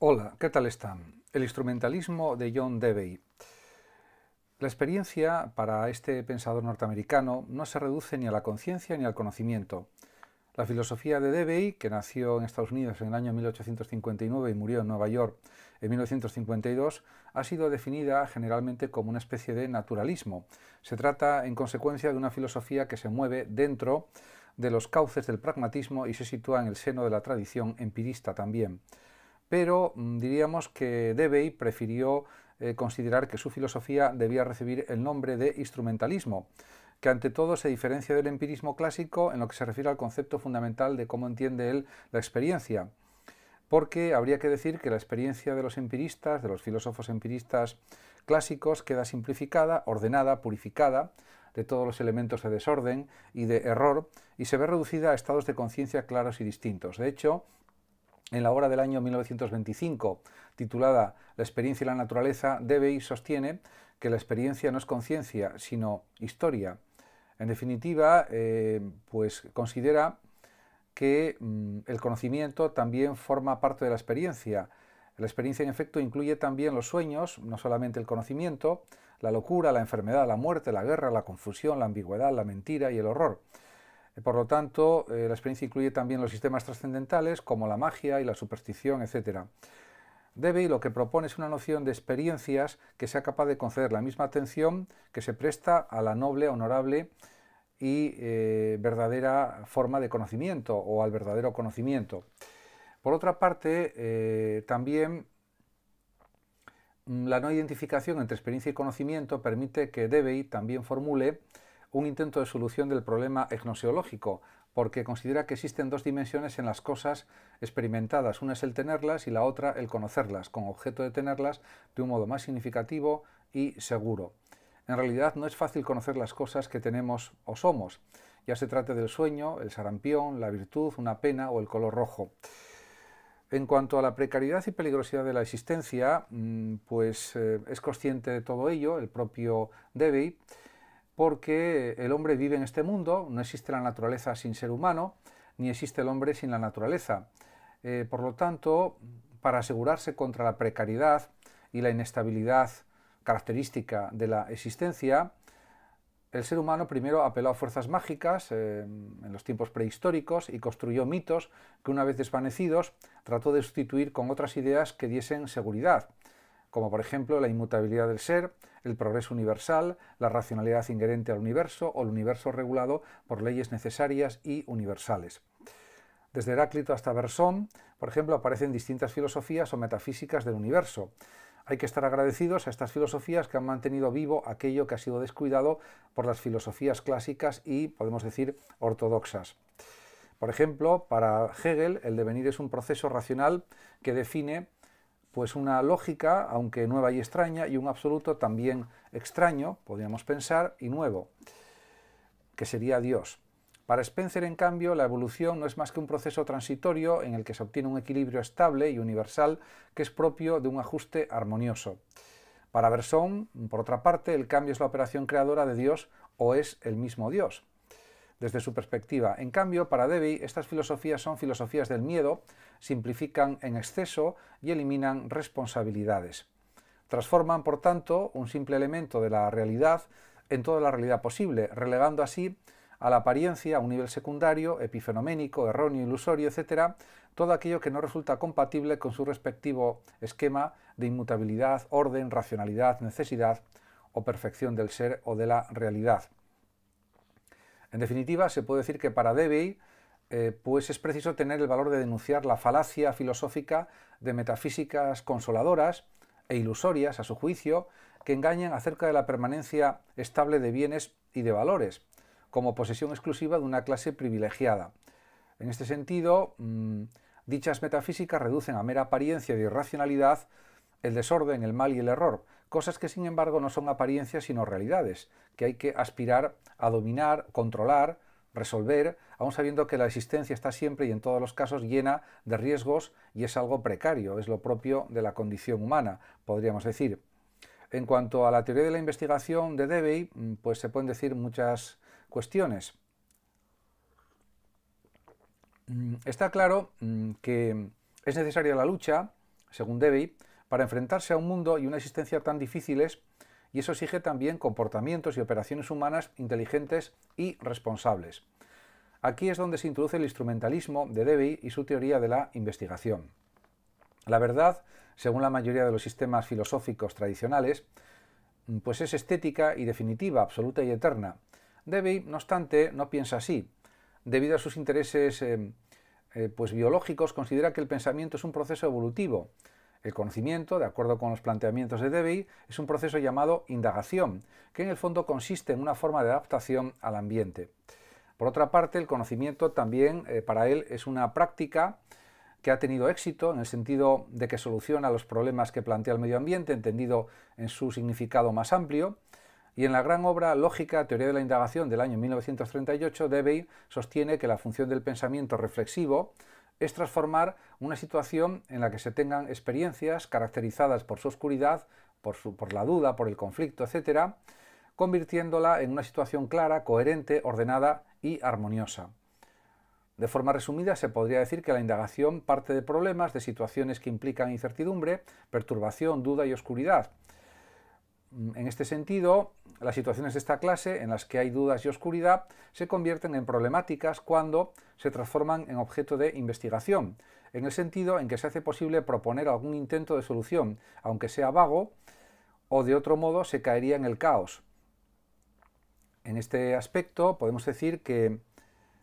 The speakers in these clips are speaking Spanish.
Hola, ¿qué tal están? El instrumentalismo de John Dewey. La experiencia para este pensador norteamericano no se reduce ni a la conciencia ni al conocimiento. La filosofía de Dewey, que nació en Estados Unidos en el año 1859 y murió en Nueva York en 1952, ha sido definida generalmente como una especie de naturalismo. Se trata, en consecuencia, de una filosofía que se mueve dentro de los cauces del pragmatismo y se sitúa en el seno de la tradición empirista también. Pero diríamos que Dewey prefirió considerar que su filosofía debía recibir el nombre de instrumentalismo, que ante todo se diferencia del empirismo clásico en lo que se refiere al concepto fundamental de cómo entiende él la experiencia, porque habría que decir que la experiencia de los empiristas, de los filósofos empiristas clásicos, queda simplificada, ordenada, purificada de todos los elementos de desorden y de error, y se ve reducida a estados de conciencia claros y distintos. De hecho, en la obra del año 1925, titulada La experiencia y la naturaleza, Dewey sostiene que la experiencia no es conciencia, sino historia. En definitiva, pues considera que el conocimiento también forma parte de la experiencia. La experiencia, en efecto, incluye también los sueños, no solamente el conocimiento, la locura, la enfermedad, la muerte, la guerra, la confusión, la ambigüedad, la mentira y el horror. Por lo tanto, la experiencia incluye también los sistemas trascendentales como la magia y la superstición, etc. Dewey lo que propone es una noción de experiencias que sea capaz de conceder la misma atención que se presta a la noble, honorable y verdadera forma de conocimiento o al verdadero conocimiento. Por otra parte, también la no identificación entre experiencia y conocimiento permite que Dewey también formule un intento de solución del problema gnosiológico, porque considera que existen dos dimensiones en las cosas experimentadas. Una es el tenerlas y la otra el conocerlas, con objeto de tenerlas de un modo más significativo y seguro. En realidad no es fácil conocer las cosas que tenemos o somos, ya se trate del sueño, el sarampión, la virtud, una pena o el color rojo. En cuanto a la precariedad y peligrosidad de la existencia, pues es consciente de todo ello el propio Dewey, porque el hombre vive en este mundo, no existe la naturaleza sin ser humano, ni existe el hombre sin la naturaleza. Por lo tanto, para asegurarse contra la precariedad y la inestabilidad característica de la existencia, el ser humano primero apeló a fuerzas mágicas en los tiempos prehistóricos y construyó mitos que, una vez desvanecidos, trató de sustituir con otras ideas que diesen seguridad, como por ejemplo la inmutabilidad del ser, el progreso universal, la racionalidad inherente al universo o el universo regulado por leyes necesarias y universales. Desde Heráclito hasta Bersón, por ejemplo, aparecen distintas filosofías o metafísicas del universo. Hay que estar agradecidos a estas filosofías que han mantenido vivo aquello que ha sido descuidado por las filosofías clásicas y, podemos decir, ortodoxas. Por ejemplo, para Hegel, el devenir es un proceso racional que define pues una lógica, aunque nueva y extraña, y un absoluto también extraño, podríamos pensar, y nuevo, que sería Dios. Para Spencer, en cambio, la evolución no es más que un proceso transitorio en el que se obtiene un equilibrio estable y universal que es propio de un ajuste armonioso. Para Bersón, por otra parte, el cambio es la operación creadora de Dios o es el mismo Dios, desde su perspectiva. En cambio, para Dewey, estas filosofías son filosofías del miedo, simplifican en exceso y eliminan responsabilidades. Transforman, por tanto, un simple elemento de la realidad en toda la realidad posible, relegando así a la apariencia a un nivel secundario, epifenoménico, erróneo, ilusorio, etc., todo aquello que no resulta compatible con su respectivo esquema de inmutabilidad, orden, racionalidad, necesidad o perfección del ser o de la realidad. En definitiva, se puede decir que para Dewey pues es preciso tener el valor de denunciar la falacia filosófica de metafísicas consoladoras e ilusorias, a su juicio, que engañan acerca de la permanencia estable de bienes y de valores, como posesión exclusiva de una clase privilegiada. En este sentido, dichas metafísicas reducen a mera apariencia de irracionalidad el desorden, el mal y el error, cosas que sin embargo no son apariencias sino realidades, que hay que aspirar a dominar, controlar, resolver, aun sabiendo que la existencia está siempre y en todos los casos llena de riesgos y es algo precario, es lo propio de la condición humana, podríamos decir. En cuanto a la teoría de la investigación de Dewey, pues se pueden decir muchas cuestiones. Está claro que es necesaria la lucha según Debye, para enfrentarse a un mundo y una existencia tan difíciles, y eso exige también comportamientos y operaciones humanas inteligentes y responsables. Aquí es donde se introduce el instrumentalismo de Debye y su teoría de la investigación. La verdad, según la mayoría de los sistemas filosóficos tradicionales, pues es estética y definitiva, absoluta y eterna. Debye, no obstante, no piensa así. Debido a sus intereses pues biológicos, considera que el pensamiento es un proceso evolutivo. El conocimiento, de acuerdo con los planteamientos de Debye, es un proceso llamado indagación, que en el fondo consiste en una forma de adaptación al ambiente. Por otra parte, el conocimiento también para él es una práctica que ha tenido éxito en el sentido de que soluciona los problemas que plantea el medio ambiente, entendido en su significado más amplio, y en la gran obra Lógica, Teoría de la Indagación del año 1938, Debye sostiene que la función del pensamiento reflexivo es transformar una situación en la que se tengan experiencias caracterizadas por su oscuridad, por la duda, por el conflicto, etc., convirtiéndola en una situación clara, coherente, ordenada y armoniosa. De forma resumida, se podría decir que la indagación parte de problemas, de situaciones que implican incertidumbre, perturbación, duda y oscuridad. En este sentido, las situaciones de esta clase, en las que hay dudas y oscuridad, se convierten en problemáticas cuando se transforman en objeto de investigación, en el sentido en que se hace posible proponer algún intento de solución, aunque sea vago, o de otro modo se caería en el caos. En este aspecto podemos decir que,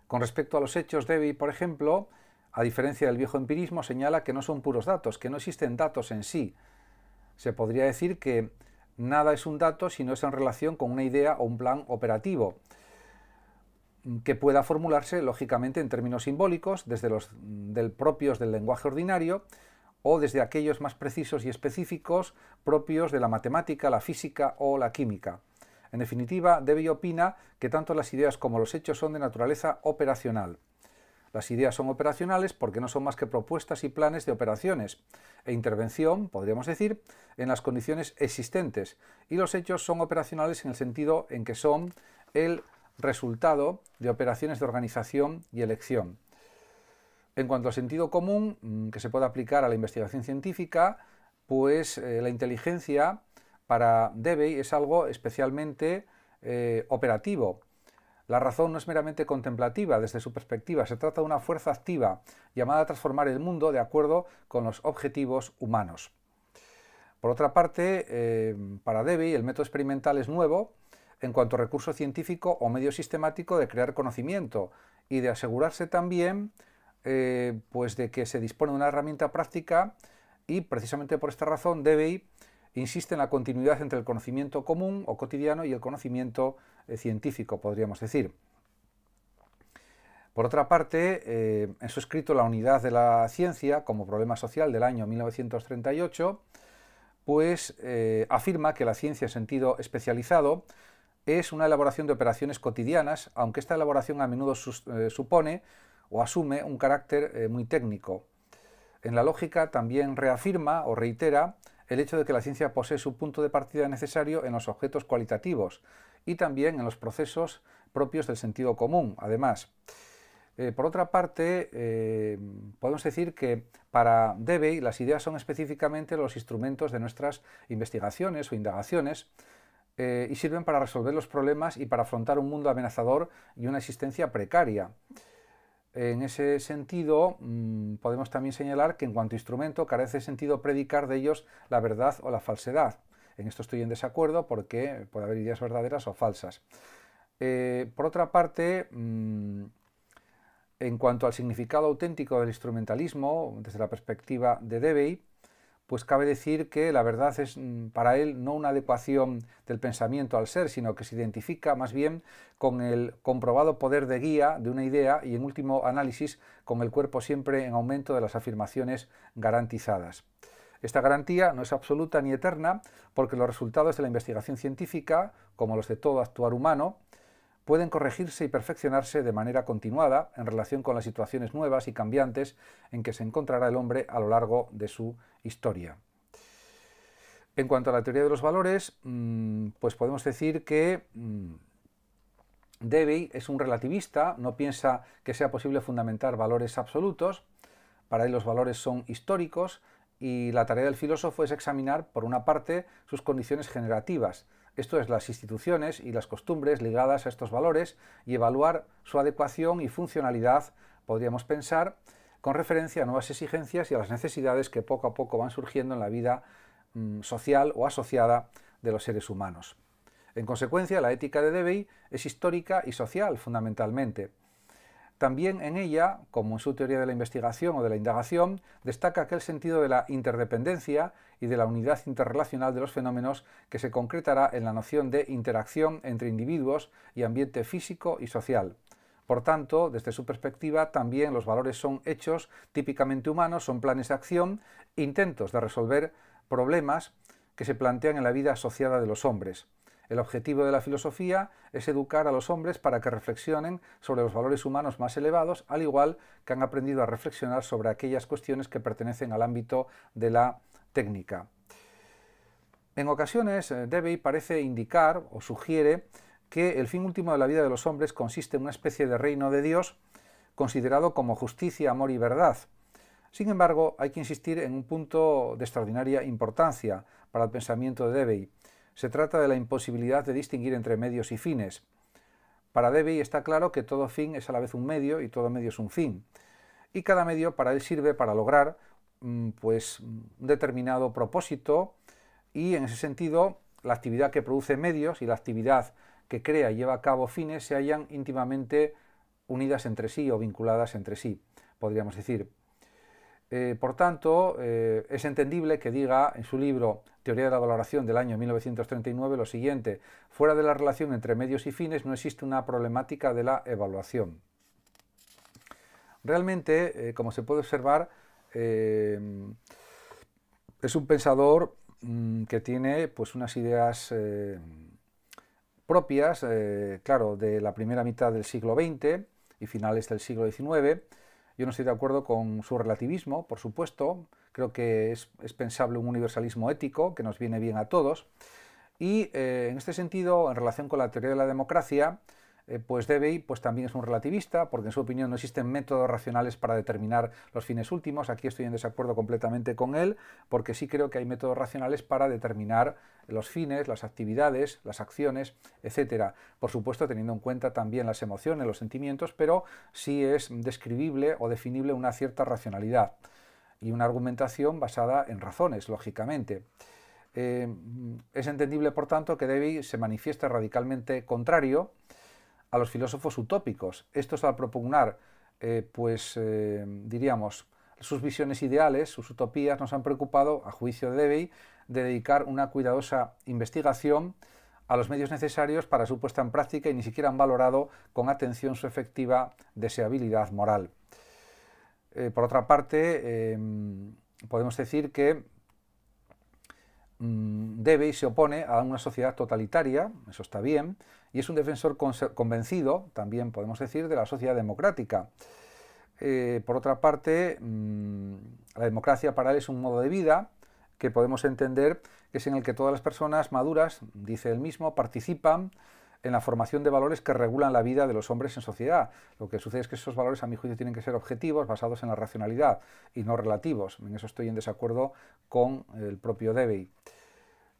con respecto a los hechos, Debye, por ejemplo, a diferencia del viejo empirismo, señala que no son puros datos, que no existen datos en sí. Se podría decir que nada es un dato si no es en relación con una idea o un plan operativo, que pueda formularse lógicamente en términos simbólicos, desde los propios del lenguaje ordinario, o desde aquellos más precisos y específicos propios de la matemática, la física o la química. En definitiva, Debye opina que tanto las ideas como los hechos son de naturaleza operacional. Las ideas son operacionales porque no son más que propuestas y planes de operaciones e intervención, podríamos decir, en las condiciones existentes, y los hechos son operacionales en el sentido en que son el resultado de operaciones de organización y elección. En cuanto al sentido común que se puede aplicar a la investigación científica, pues la inteligencia para Debye es algo especialmente operativo. La razón no es meramente contemplativa desde su perspectiva, se trata de una fuerza activa llamada a transformar el mundo de acuerdo con los objetivos humanos. Por otra parte, para Debye el método experimental es nuevo en cuanto a recurso científico o medio sistemático de crear conocimiento y de asegurarse también pues de que se dispone de una herramienta práctica, y precisamente por esta razón Debye insiste en la continuidad entre el conocimiento común o cotidiano y el conocimiento científico, podríamos decir. Por otra parte, en su escrito La unidad de la ciencia como problema social del año 1938, pues afirma que la ciencia en sentido especializado es una elaboración de operaciones cotidianas, aunque esta elaboración a menudo supone o asume un carácter muy técnico. En la lógica también reafirma o reitera el hecho de que la ciencia posee su punto de partida necesario en los objetos cualitativos y también en los procesos propios del sentido común, además. Por otra parte, podemos decir que para Debye las ideas son específicamente los instrumentos de nuestras investigaciones o indagaciones y sirven para resolver los problemas y para afrontar un mundo amenazador y una existencia precaria. En ese sentido, podemos también señalar que en cuanto a instrumento carece sentido predicar de ellos la verdad o la falsedad. En esto estoy en desacuerdo porque puede haber ideas verdaderas o falsas. Por otra parte, en cuanto al significado auténtico del instrumentalismo, desde la perspectiva de Debye, pues cabe decir que la verdad es para él no una adecuación del pensamiento al ser, sino que se identifica más bien con el comprobado poder de guía de una idea y, en último análisis, con el cuerpo siempre en aumento de las afirmaciones garantizadas. Esta garantía no es absoluta ni eterna, porque los resultados de la investigación científica, como los de todo actuar humano, pueden corregirse y perfeccionarse de manera continuada en relación con las situaciones nuevas y cambiantes en que se encontrará el hombre a lo largo de su historia. En cuanto a la teoría de los valores, pues podemos decir que Debye es un relativista, no piensa que sea posible fundamentar valores absolutos. Para él los valores son históricos y la tarea del filósofo es examinar, por una parte, sus condiciones generativas, esto es, las instituciones y las costumbres ligadas a estos valores, y evaluar su adecuación y funcionalidad, podríamos pensar, con referencia a nuevas exigencias y a las necesidades que poco a poco van surgiendo en la vida social o asociada de los seres humanos. En consecuencia, la ética de Debye es histórica y social, fundamentalmente. También en ella, como en su teoría de la investigación o de la indagación, destaca aquel sentido de la interdependencia y de la unidad interrelacional de los fenómenos que se concretará en la noción de interacción entre individuos y ambiente físico y social. Por tanto, desde su perspectiva, también los valores son hechos típicamente humanos, son planes de acción, intentos de resolver problemas que se plantean en la vida asociada de los hombres. El objetivo de la filosofía es educar a los hombres para que reflexionen sobre los valores humanos más elevados, al igual que han aprendido a reflexionar sobre aquellas cuestiones que pertenecen al ámbito de la técnica. En ocasiones, Debye parece indicar o sugiere que el fin último de la vida de los hombres consiste en una especie de reino de Dios considerado como justicia, amor y verdad. Sin embargo, hay que insistir en un punto de extraordinaria importancia para el pensamiento de Debye. Se trata de la imposibilidad de distinguir entre medios y fines. Para Debye está claro que todo fin es a la vez un medio y todo medio es un fin. Y cada medio para él sirve para lograr un determinado propósito, y en ese sentido la actividad que produce medios y la actividad que crea y lleva a cabo fines se hallan íntimamente unidas entre sí o vinculadas entre sí, podríamos decir. Por tanto, es entendible que diga en su libro Teoría de la Valoración del año 1939 lo siguiente: fuera de la relación entre medios y fines no existe una problemática de la evaluación. Realmente, como se puede observar, es un pensador que tiene pues unas ideas propias, claro, de la primera mitad del siglo XX y finales del siglo XIX. Yo no estoy de acuerdo con su relativismo, por supuesto. Creo que es pensable un universalismo ético que nos viene bien a todos. Y en este sentido, en relación con la teoría de la democracia, pues Debye también es un relativista, porque en su opinión no existen métodos racionales para determinar los fines últimos. Aquí estoy en desacuerdo completamente con él, porque sí creo que hay métodos racionales para determinar los fines, las actividades, las acciones, etc. Por supuesto, teniendo en cuenta también las emociones, los sentimientos, pero sí es describible o definible una cierta racionalidad y una argumentación basada en razones, lógicamente. Es entendible, por tanto, que Debye se manifiesta radicalmente contrario a los filósofos utópicos. Estos, al propugnar, diríamos, sus visiones ideales, sus utopías, nos han preocupado, a juicio de Debye, de dedicar una cuidadosa investigación a los medios necesarios para su puesta en práctica y ni siquiera han valorado con atención su efectiva deseabilidad moral. Por otra parte, podemos decir que Debye se opone a una sociedad totalitaria, eso está bien, y es un defensor convencido, también podemos decir, de la sociedad democrática. Por otra parte, la democracia para él es un modo de vida que podemos entender que es en el que todas las personas maduras, dice él mismo, participan en la formación de valores que regulan la vida de los hombres en sociedad. Lo que sucede es que esos valores, a mi juicio, tienen que ser objetivos, basados en la racionalidad y no relativos. En eso estoy en desacuerdo con el propio Debye.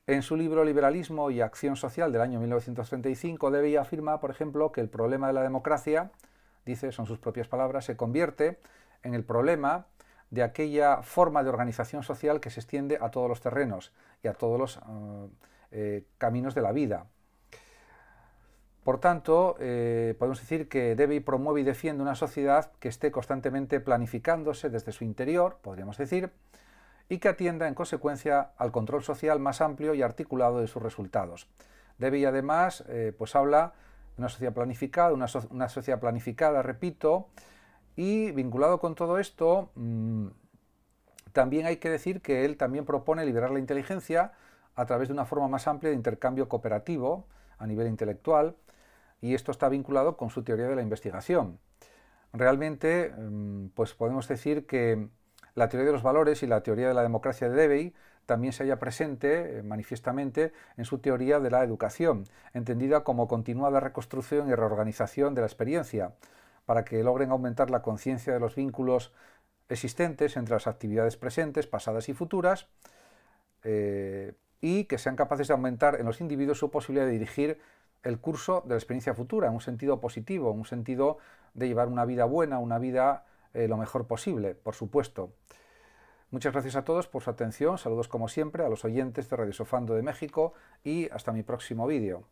En su libro Liberalismo y Acción Social del año 1935, Debye afirma, por ejemplo, que el problema de la democracia, dice, son sus propias palabras, se convierte en el problema de aquella forma de organización social que se extiende a todos los terrenos y a todos los caminos de la vida. Por tanto, podemos decir que Debye promueve y defiende una sociedad que esté constantemente planificándose desde su interior, podríamos decir, y que atienda en consecuencia al control social más amplio y articulado de sus resultados. Debye además habla de una sociedad planificada, una sociedad planificada, repito, y vinculado con todo esto, también hay que decir que él también propone liberar la inteligencia a través de una forma más amplia de intercambio cooperativo a nivel intelectual, y esto está vinculado con su teoría de la investigación. Realmente, pues podemos decir que la teoría de los valores y la teoría de la democracia de Debye también se halla presente manifiestamente en su teoría de la educación, entendida como continuada reconstrucción y reorganización de la experiencia, para que logren aumentar la conciencia de los vínculos existentes entre las actividades presentes, pasadas y futuras, y que sean capaces de aumentar en los individuos su posibilidad de dirigir el curso de la experiencia futura en un sentido positivo, en un sentido de llevar una vida buena, una vida lo mejor posible, por supuesto. Muchas gracias a todos por su atención, saludos como siempre a los oyentes de Radio Sofando de México y hasta mi próximo vídeo.